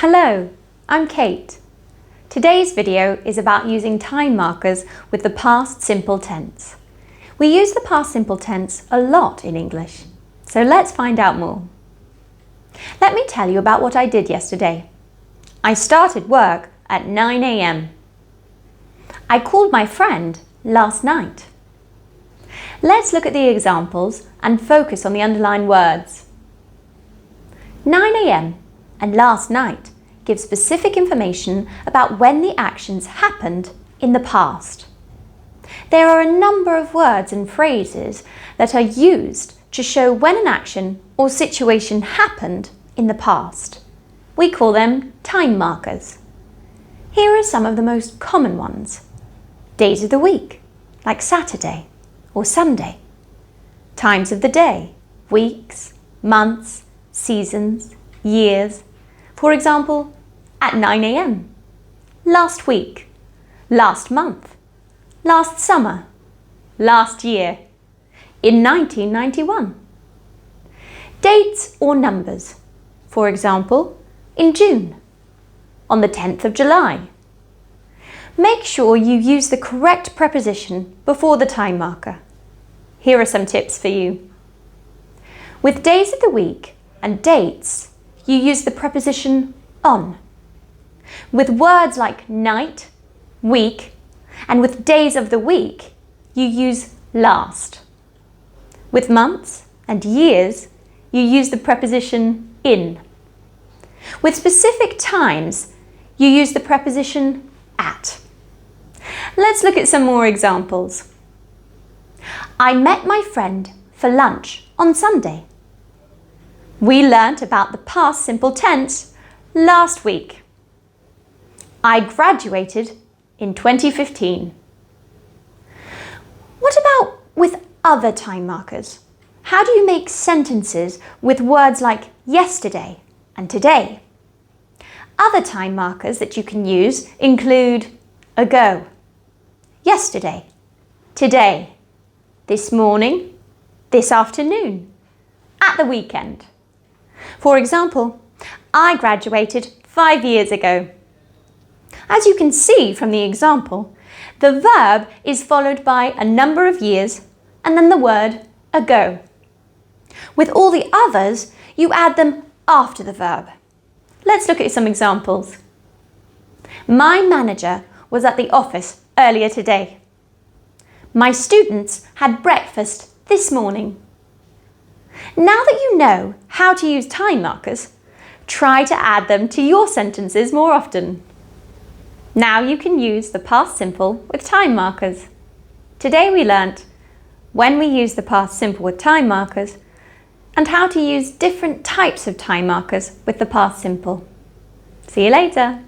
Hello, I'm Kate. Today's video is about using time markers with the past simple tense. We use the past simple tense a lot in English, so let's find out more. Let me tell you about what I did yesterday. I started work at 9 a.m. I called my friend last night. Let's look at the examples and focus on the underlined words. 9 a.m. and last night give specific information about when the actions happened in the past. There are a number of words and phrases that are used to show when an action or situation happened in the past. We call them time markers. Here are some of the most common ones. Days of the week, like Saturday or Sunday. Times of the day, weeks, months, seasons, years. For example, at 9 a.m, last week, last month, last summer, last year, in 1991. Dates or numbers. For example, in June, on the 10th of July. Make sure you use the correct preposition before the time marker. Here are some tips for you. With days of the week and dates, you use the preposition on. With words like night, week, and with days of the week, you use last. With months and years, you use the preposition in. With specific times, you use the preposition at. Let's look at some more examples. I met my friend for lunch on Sunday. We learnt about the past simple tense last week. I graduated in 2015. What about with other time markers? How do you make sentences with words like yesterday and today? Other time markers that you can use include ago, yesterday, today, this morning, this afternoon, at the weekend. For example, I graduated 5 years ago. As you can see from the example, the verb is followed by a number of years and then the word ago. With all the others, you add them after the verb. Let's look at some examples. My manager was at the office earlier today. My students had breakfast this morning. Now that you know how to use time markers, try to add them to your sentences more often. Now you can use the past simple with time markers. Today we learnt when we use the past simple with time markers and how to use different types of time markers with the past simple. See you later.